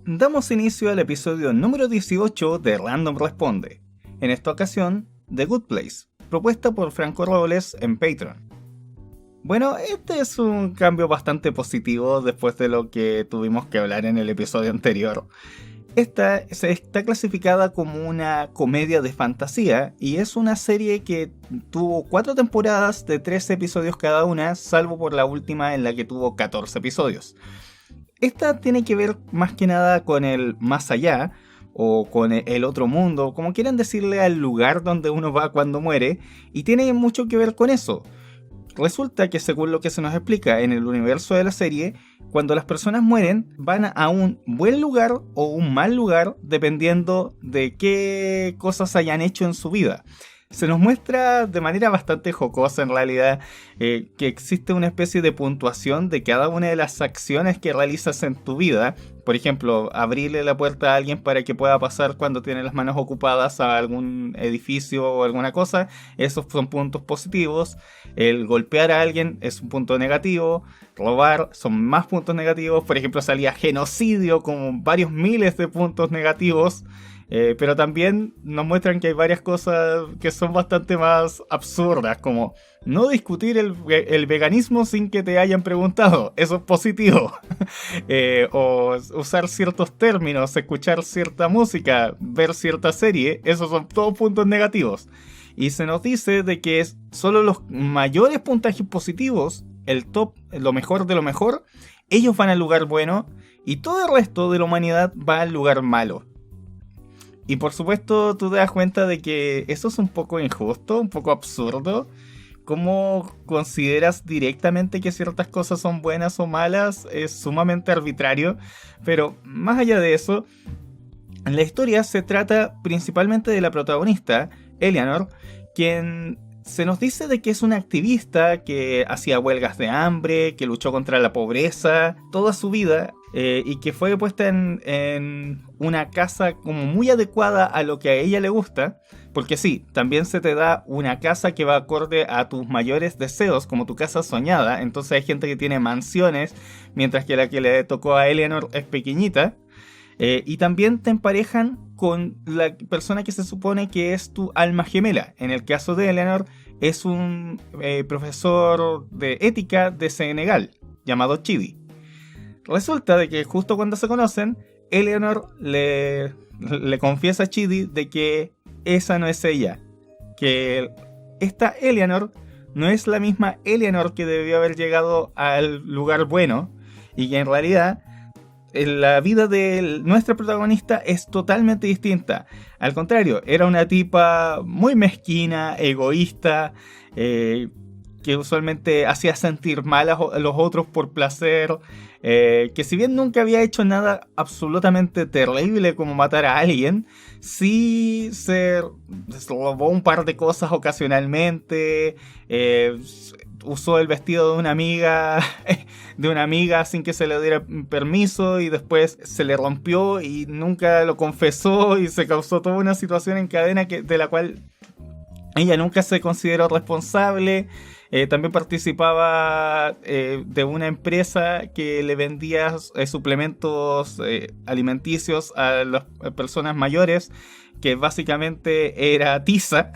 Damos inicio al episodio número 18 de Random Responde. En esta ocasión, The Good Place, propuesta por Franco Robles en Patreon. Bueno, este es un cambio bastante positivo después de lo que tuvimos que hablar en el episodio anterior. Esta está clasificada como una comedia de fantasía y es una serie que tuvo 4 temporadas de 13 episodios cada una, salvo por la última en la que tuvo 14 episodios. Esta tiene que ver más que nada con el más allá o con el otro mundo, como quieran decirle, al lugar donde uno va cuando muere, y tiene mucho que ver con eso. Resulta que, según lo que se nos explica en el universo de la serie, cuando las personas mueren van a un buen lugar o un mal lugar dependiendo de qué cosas hayan hecho en su vida. Se nos muestra de manera bastante jocosa en realidad que existe una especie de puntuación de cada una de las acciones que realizas en tu vida. Por ejemplo, abrirle la puerta a alguien para que pueda pasar cuando tiene las manos ocupadas a algún edificio o alguna cosa. Esos son puntos positivos. El golpear a alguien es un punto negativo. Robar son más puntos negativos. Por ejemplo, salía genocidio con varios miles de puntos negativos. Pero también nos muestran que hay varias cosas que son bastante más absurdas, como no discutir el veganismo sin que te hayan preguntado, eso es positivo. O usar ciertos términos, escuchar cierta música, ver cierta serie, esos son todos puntos negativos. Y se nos dice de que es solo los mayores puntajes positivos, el top, lo mejor de lo mejor, ellos van al lugar bueno y todo el resto de la humanidad va al lugar malo. Y por supuesto tú te das cuenta de que eso es un poco injusto, un poco absurdo. ¿Cómo consideras directamente que ciertas cosas son buenas o malas? Es sumamente arbitrario. Pero más allá de eso, en la historia se trata principalmente de la protagonista, Eleanor, quien se nos dice de que es una activista que hacía huelgas de hambre, que luchó contra la pobreza toda su vida. Y que fue puesta en una casa como muy adecuada a lo que a ella le gusta. Porque sí, también se te da una casa que va acorde a tus mayores deseos, como tu casa soñada. Entonces hay gente que tiene mansiones, mientras que la que le tocó a Eleanor es pequeñita. Y también te emparejan con la persona que se supone que es tu alma gemela. En el caso de Eleanor es un profesor de ética de Senegal, llamado Chidi. Resulta de que justo cuando se conocen, Eleanor le confiesa a Chidi de que esa no es ella. Que esta Eleanor no es la misma Eleanor que debió haber llegado al lugar bueno. Y que en realidad la vida de nuestra protagonista es totalmente distinta. Al contrario, era una tipa muy mezquina, egoísta, que usualmente hacía sentir mal a los otros por placer, que si bien nunca había hecho nada absolutamente terrible como matar a alguien, sí se robó un par de cosas ocasionalmente, usó el vestido de una amiga sin que se le diera permiso y después se le rompió y nunca lo confesó y se causó toda una situación en cadena de la cual ella nunca se consideró responsable. También participaba de una empresa que le vendía suplementos alimenticios a las personas mayores, que básicamente era tiza.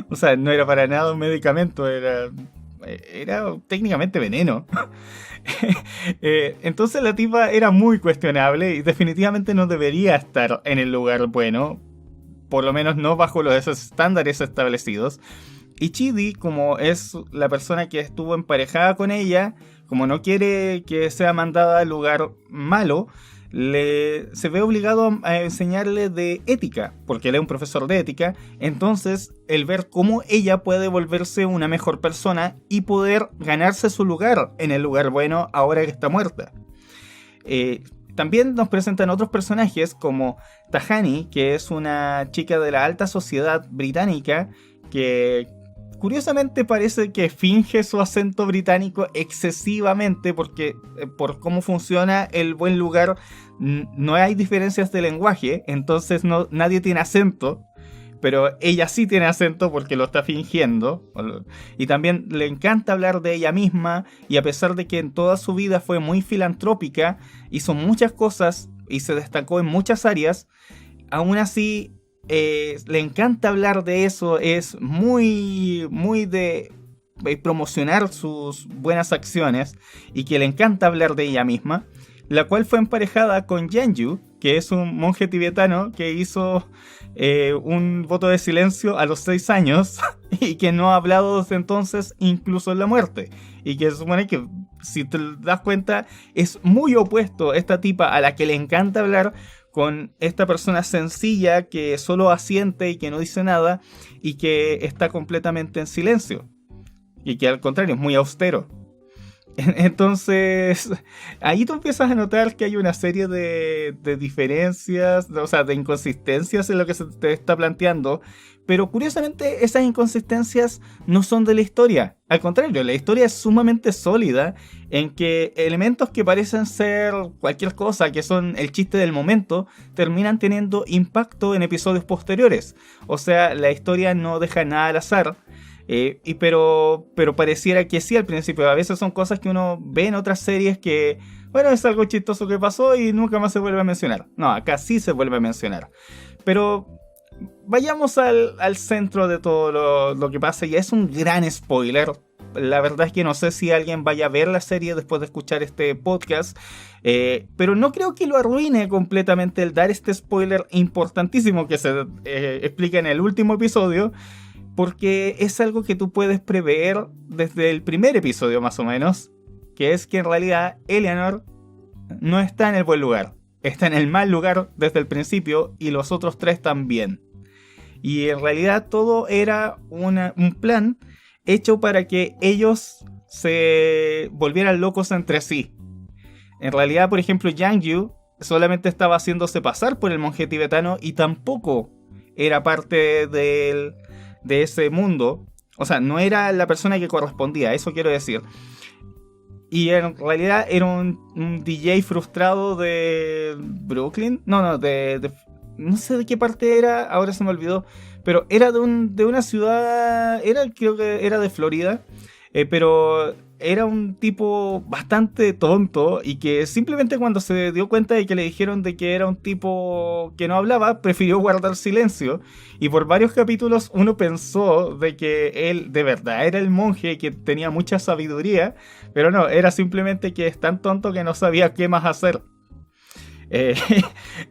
O sea, no era para nada un medicamento, era técnicamente veneno. Entonces la tipa era muy cuestionable y definitivamente no debería estar en el lugar bueno, por lo menos no bajo los estándares establecidos. Y Chidi, como es la persona que estuvo emparejada con ella, como no quiere que sea mandada al lugar malo, se ve obligado a enseñarle de ética, porque él es un profesor de ética. Entonces, el ver cómo ella puede volverse una mejor persona y poder ganarse su lugar en el lugar bueno ahora que está muerta. También nos presentan otros personajes como Tahani, que es una chica de la alta sociedad británica que curiosamente parece que finge su acento británico excesivamente, porque por cómo funciona el buen lugar no hay diferencias de lenguaje, entonces nadie tiene acento, pero ella sí tiene acento porque lo está fingiendo. Y también le encanta hablar de ella misma, y a pesar de que en toda su vida fue muy filantrópica, hizo muchas cosas y se destacó en muchas áreas, aún así le encanta hablar de eso, es muy de promocionar sus buenas acciones y que le encanta hablar de ella misma, la cual fue emparejada con Yanju, que es un monje tibetano que hizo un voto de silencio a los 6 años y que no ha hablado desde entonces, incluso en la muerte, y que se supone que, si te das cuenta, es muy opuesto esta tipa a la que le encanta hablar con esta persona sencilla que solo asiente y que no dice nada y que está completamente en silencio y que al contrario es muy austero. Entonces, ahí tú empiezas a notar que hay una serie de diferencias, o sea, de inconsistencias en lo que se te está planteando, pero curiosamente esas inconsistencias no son de la historia. Al contrario, la historia es sumamente sólida en que elementos que parecen ser cualquier cosa, que son el chiste del momento, terminan teniendo impacto en episodios posteriores. O sea, la historia no deja nada al azar. Pero pareciera que sí al principio. A veces son cosas que uno ve en otras series que, bueno, es algo chistoso que pasó y nunca más se vuelve a mencionar. No, acá sí se vuelve a mencionar. Pero vayamos al centro de todo lo que pasa. Y es un gran spoiler. La verdad es que no sé si alguien vaya a ver la serie después de escuchar este podcast. Pero no creo que lo arruine completamente el dar este spoiler importantísimo que se explica en el último episodio. Porque es algo que tú puedes prever desde el primer episodio más o menos. Que es que en realidad Eleanor no está en el buen lugar. Está en el mal lugar desde el principio y los otros 3 también. Y en realidad todo era un plan hecho para que ellos se volvieran locos entre sí. En realidad, por ejemplo, Yang-yu solamente estaba haciéndose pasar por el monje tibetano y tampoco era parte de ese mundo. O sea, no era la persona que correspondía, eso quiero decir. Y en realidad era un DJ frustrado de Brooklyn. No sé de qué parte era, ahora se me olvidó. Pero era de una ciudad, creo que era de Florida. Pero era un tipo bastante tonto y que simplemente cuando se dio cuenta de que le dijeron de que era un tipo que no hablaba, prefirió guardar silencio. Y por varios capítulos uno pensó de que él de verdad era el monje que tenía mucha sabiduría, pero no, era simplemente que es tan tonto que no sabía qué más hacer.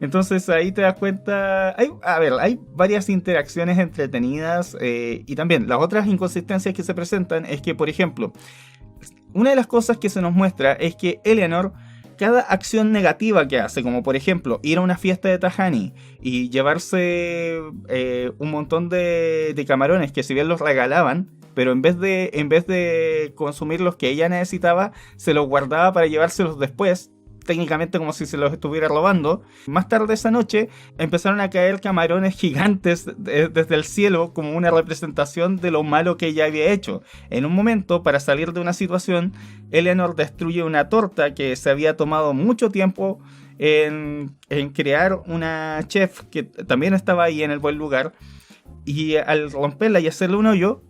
Entonces ahí te das cuenta, hay varias interacciones entretenidas y también las otras inconsistencias que se presentan es que, por ejemplo, una de las cosas que se nos muestra es que Eleanor, cada acción negativa que hace, como por ejemplo ir a una fiesta de Tahani y llevarse un montón de camarones que si bien los regalaban, pero en vez de consumir los que ella necesitaba, se los guardaba para llevárselos después, técnicamente como si se los estuviera robando. Más tarde esa noche empezaron a caer camarones gigantes desde el cielo como una representación de lo malo que ella había hecho. En un momento, para salir de una situación, Eleanor destruye una torta que se había tomado mucho tiempo en crear, una chef que también estaba ahí en el buen lugar, y al romperla y hacerle un hoyo,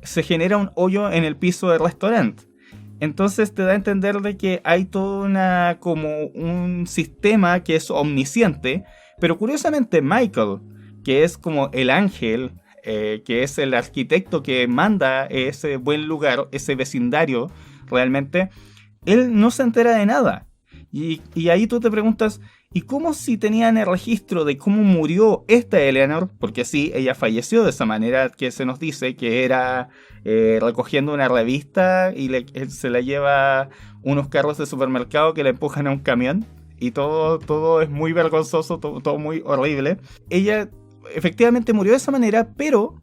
se genera un hoyo en el piso del restaurante. Entonces te da a entender de que hay todo como un sistema que es omnisciente, pero curiosamente Michael, que es como el ángel, que es el arquitecto que manda ese buen lugar, ese vecindario, realmente, él no se entera de nada. Y ahí tú te preguntas, ¿y cómo si tenían el registro de cómo murió esta Eleanor? Porque sí, ella falleció de esa manera que se nos dice, que era recogiendo una revista y se la lleva unos carros de supermercado que la empujan a un camión. Y todo es muy vergonzoso, todo muy horrible. Ella efectivamente murió de esa manera, pero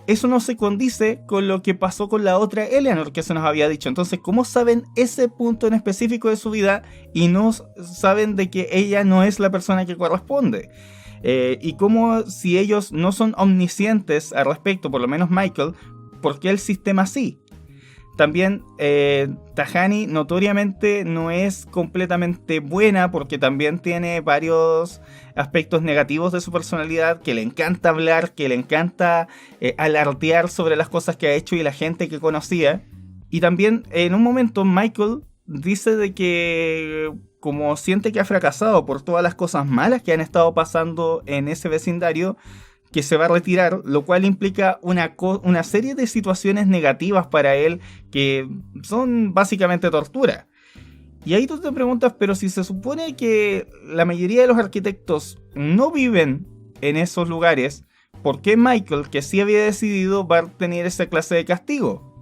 eso no se condice con lo que pasó con la otra Eleanor que se nos había dicho. Entonces, ¿cómo saben ese punto en específico de su vida y no saben de que ella no es la persona que corresponde? Y cómo, si ellos no son omniscientes al respecto, por lo menos Michael, ¿por qué el sistema sí? También Tahani notoriamente no es completamente buena porque también tiene varios aspectos negativos de su personalidad, que le encanta hablar, que le encanta alardear sobre las cosas que ha hecho y la gente que conocía. Y también en un momento Michael dice de que como siente que ha fracasado por todas las cosas malas que han estado pasando en ese vecindario, que se va a retirar, lo cual implica una serie de situaciones negativas para él que son básicamente tortura. Y ahí tú te preguntas, pero si se supone que la mayoría de los arquitectos no viven en esos lugares, ¿por qué Michael, que sí había decidido, va a tener esa clase de castigo?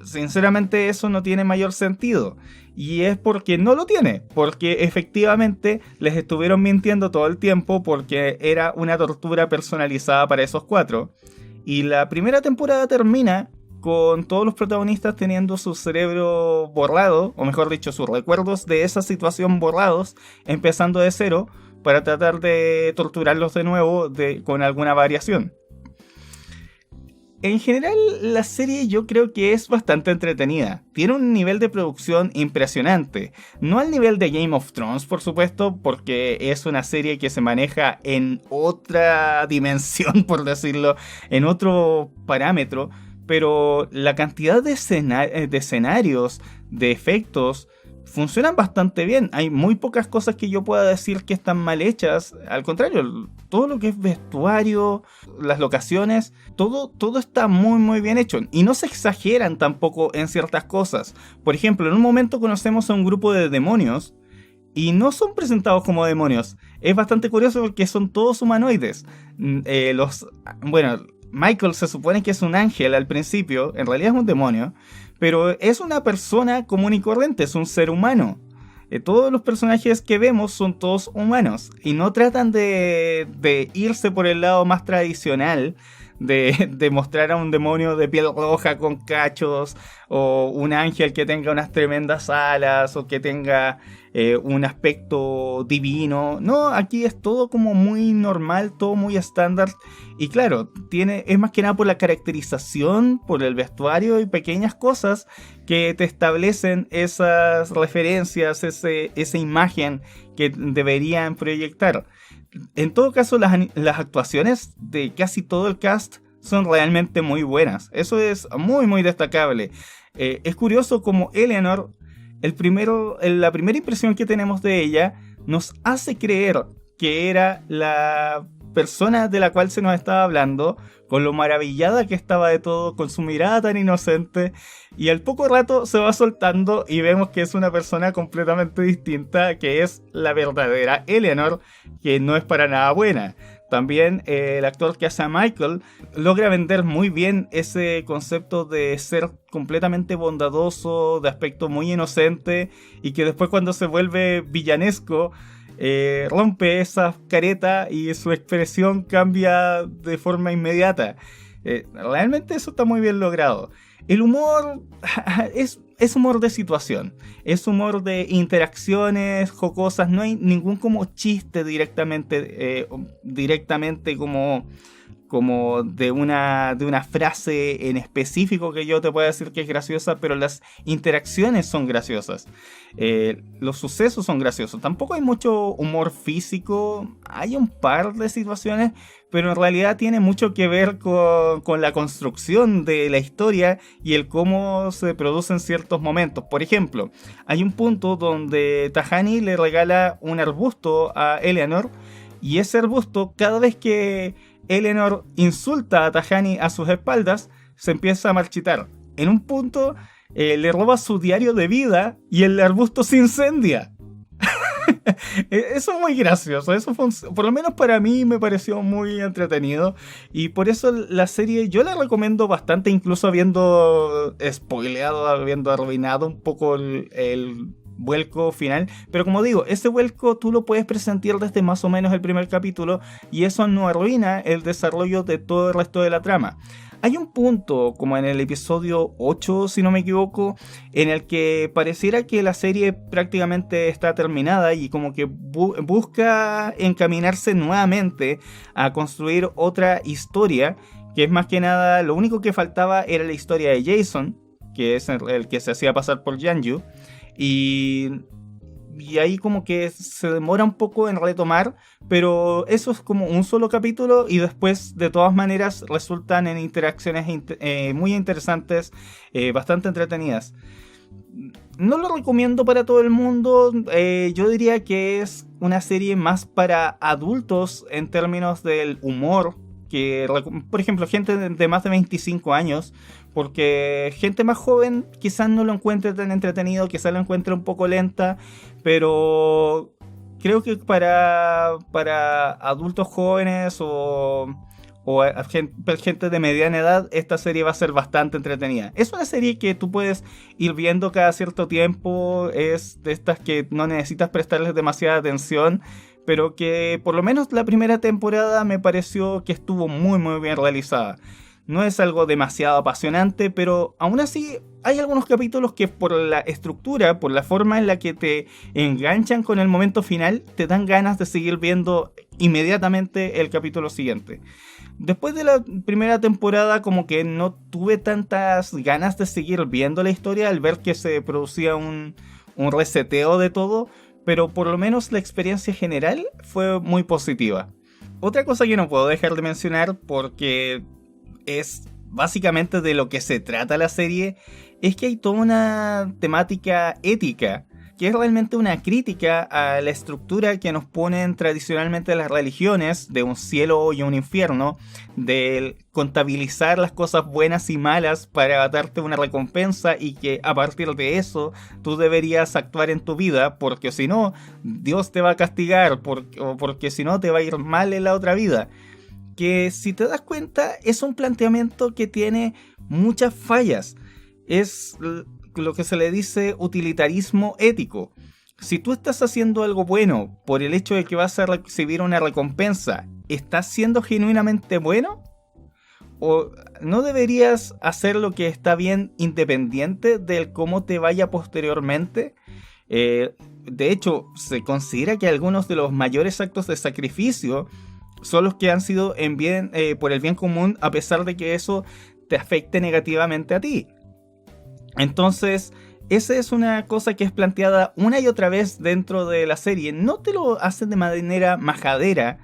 Sinceramente eso no tiene mayor sentido. Y es porque no lo tiene, porque efectivamente les estuvieron mintiendo todo el tiempo, porque era una tortura personalizada para esos 4. Y la primera temporada termina con todos los protagonistas teniendo su cerebro borrado, o mejor dicho, sus recuerdos de esa situación borrados, empezando de cero, para tratar de torturarlos de nuevo con alguna variación. En general, la serie yo creo que es bastante entretenida. Tiene un nivel de producción impresionante. No al nivel de Game of Thrones, por supuesto, porque es una serie que se maneja en otra dimensión, por decirlo, en otro parámetro. Pero la cantidad de escenarios, de efectos, funcionan bastante bien. Hay muy pocas cosas que yo pueda decir que están mal hechas. Al contrario, todo lo que es vestuario, las locaciones, todo está muy bien hecho. Y no se exageran tampoco en ciertas cosas. Por ejemplo, en un momento conocemos a un grupo de demonios y no son presentados como demonios. Es bastante curioso porque son todos humanoides. Michael se supone que es un ángel al principio, en realidad es un demonio, pero es una persona común y corriente, es un ser humano. Todos los personajes que vemos son todos humanos y no tratan de irse por el lado más tradicional de mostrar a un demonio de piel roja con cachos, o un ángel que tenga unas tremendas alas, o que tenga un aspecto divino. No, aquí es todo como muy normal, todo muy estándar. Y claro, es más que nada por la caracterización, por el vestuario y pequeñas cosas que te establecen esas referencias, esa imagen que deberían proyectar. En todo caso, las actuaciones de casi todo el cast son realmente muy buenas. Eso es muy destacable. Es curioso como Eleanor, la primera impresión que tenemos de ella, nos hace creer que era la persona de la cual se nos estaba hablando, con lo maravillada que estaba de todo, con su mirada tan inocente, y al poco rato se va soltando y vemos que es una persona completamente distinta, que es la verdadera Eleanor, que no es para nada buena. También el actor que hace a Michael logra vender muy bien ese concepto de ser completamente bondadoso, de aspecto muy inocente, y que después cuando se vuelve villanesco, rompe esa careta y su expresión cambia de forma inmediata. Realmente eso está muy bien logrado. El humor es humor de situación, es humor de interacciones jocosas, no hay ningún como chiste directamente como de una frase en específico que yo te pueda decir que es graciosa, pero las interacciones son graciosas. Los sucesos son graciosos. Tampoco hay mucho humor físico, hay un par de situaciones, pero en realidad tiene mucho que ver con la construcción de la historia y el cómo se producen ciertos momentos. Por ejemplo, hay un punto donde Tahani le regala un arbusto a Eleanor, y ese arbusto, cada vez que Eleanor insulta a Tahani a sus espaldas, se empieza a marchitar. En un punto le roba su diario de vida y el arbusto se incendia. Eso es muy gracioso. Eso por lo menos para mí me pareció muy entretenido. Y por eso la serie yo la recomiendo bastante, incluso habiendo spoileado, habiendo arruinado un poco el vuelco final, pero como digo, ese vuelco tú lo puedes presentir desde más o menos el primer capítulo, y eso no arruina el desarrollo de todo el resto de la trama. Hay un punto, como en el episodio 8, si no me equivoco, en el que pareciera que la serie prácticamente está terminada y como que busca encaminarse nuevamente a construir otra historia, que es más que nada, lo único que faltaba era la historia de Jason, que es el que se hacía pasar por Janju. Y ahí como que se demora un poco en retomar, pero eso es como un solo capítulo, y después de todas maneras resultan en interacciones muy interesantes, bastante entretenidas. No lo recomiendo para todo el mundo. Yo diría que es una serie más para adultos en términos del humor. Por ejemplo, gente de más de 25 años. Porque gente más joven quizás no lo encuentre tan entretenido, quizás lo encuentre un poco lenta. Pero creo que para adultos jóvenes o a gente de mediana edad, esta serie va a ser bastante entretenida. Es una serie que tú puedes ir viendo cada cierto tiempo, es de estas que no necesitas prestarles demasiada atención, pero que por lo menos la primera temporada me pareció que estuvo muy muy bien realizada. No es algo demasiado apasionante, pero aún así hay algunos capítulos que por la estructura, por la forma en la que te enganchan con el momento final, te dan ganas de seguir viendo inmediatamente el capítulo siguiente. Después de la primera temporada como que no tuve tantas ganas de seguir viendo la historia al ver que se producía un reseteo de todo, pero por lo menos la experiencia general fue muy positiva. Otra cosa que no puedo dejar de mencionar porque es básicamente de lo que se trata la serie, es que hay toda una temática ética, que es realmente una crítica a la estructura que nos ponen tradicionalmente las religiones, de un cielo y un infierno, de contabilizar las cosas buenas y malas para darte una recompensa y que a partir de eso tú deberías actuar en tu vida, porque si no, Dios te va a castigar, o porque si no te va a ir mal en la otra vida. Que si te das cuenta es un planteamiento que tiene muchas fallas. Es lo que se le dice utilitarismo ético. Si tú estás haciendo algo bueno por el hecho de que vas a recibir una recompensa, ¿estás siendo genuinamente bueno? ¿O no deberías hacer lo que está bien independiente del cómo te vaya posteriormente? De hecho, se considera que algunos de los mayores actos de sacrificio son los que han sido por el bien común, a pesar de que eso te afecte negativamente a ti. Entonces, esa es una cosa que es planteada una y otra vez dentro de la serie. No te lo hacen de manera majadera,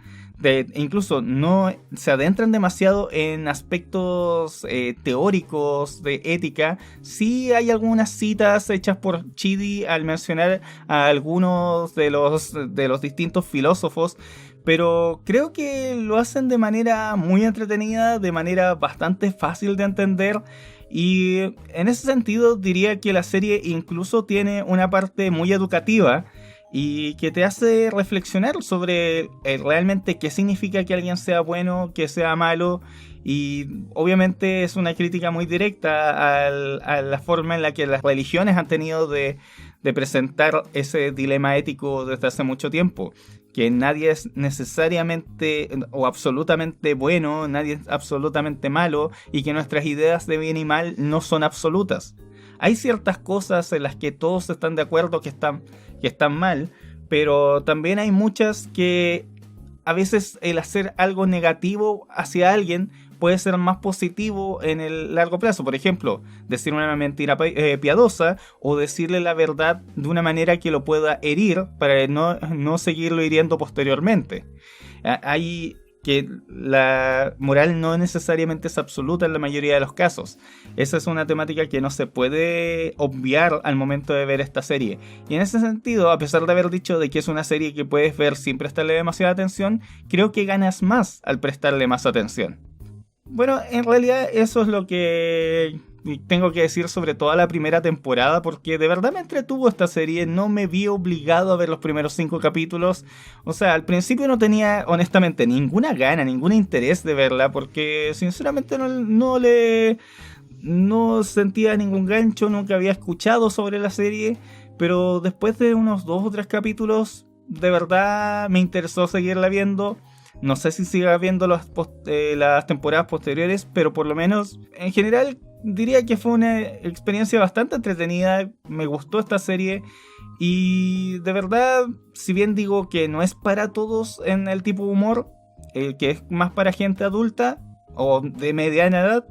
incluso no se adentran demasiado en aspectos teóricos de ética. Sí hay algunas citas hechas por Chidi al mencionar a algunos de los distintos filósofos, pero creo que lo hacen de manera muy entretenida, de manera bastante fácil de entender. Y en ese sentido diría que la serie incluso tiene una parte muy educativa y que te hace reflexionar sobre realmente qué significa que alguien sea bueno, que sea malo. Y obviamente es una crítica muy directa a la forma en la que las religiones han tenido de presentar ese dilema ético desde hace mucho tiempo. Que nadie es necesariamente o absolutamente bueno, nadie es absolutamente malo y que nuestras ideas de bien y mal no son absolutas. Hay ciertas cosas en las que todos están de acuerdo que están mal, pero también hay muchas que a veces el hacer algo negativo hacia alguien puede ser más positivo en el largo plazo. Por ejemplo, decir una mentira piadosa o decirle la verdad de una manera que lo pueda herir para no seguirlo hiriendo posteriormente. Hay que la moral no necesariamente es absoluta en la mayoría de los casos. Esa es una temática que no se puede obviar al momento de ver esta serie. Y en ese sentido, a pesar de haber dicho de que es una serie que puedes ver sin prestarle demasiada atención, creo que ganas más al prestarle más atención. Bueno, en realidad eso es lo que tengo que decir sobre toda la primera temporada, porque de verdad me entretuvo esta serie, no me vi obligado a ver los primeros 5 capítulos. O sea, al principio no tenía honestamente ninguna gana, ningún interés de verla, porque sinceramente no sentía ningún gancho, nunca había escuchado sobre la serie, pero después de unos 2 o 3 capítulos, de verdad me interesó seguirla viendo. No sé si siga viendo las temporadas posteriores, pero por lo menos en general diría que fue una experiencia bastante entretenida. Me gustó esta serie y de verdad, si bien digo que no es para todos en el tipo de humor, que es más para gente adulta o de mediana edad,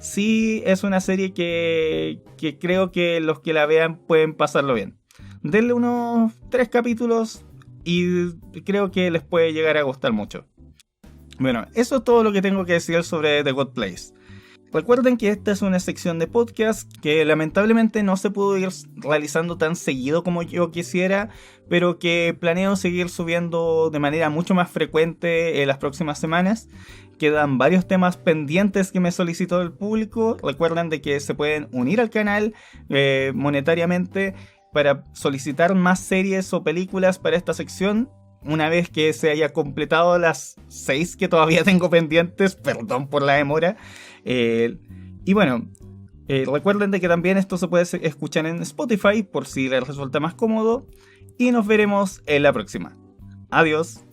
sí es una serie que creo que los que la vean pueden pasarlo bien. Denle unos 3 capítulos y creo que les puede llegar a gustar mucho. Bueno, eso es todo lo que tengo que decir sobre The Good Place. Recuerden que esta es una sección de podcast que lamentablemente no se pudo ir realizando tan seguido como yo quisiera, pero que planeo seguir subiendo de manera mucho más frecuente en las próximas semanas. Quedan varios temas pendientes que me solicitó el público. Recuerden de que se pueden unir al canal monetariamente para solicitar más series o películas para esta sección. Una vez que se haya completado las 6 que todavía tengo pendientes, perdón por la demora. Y bueno, recuerden de que también esto se puede escuchar en Spotify por si les resulta más cómodo. Y nos veremos en la próxima. Adiós.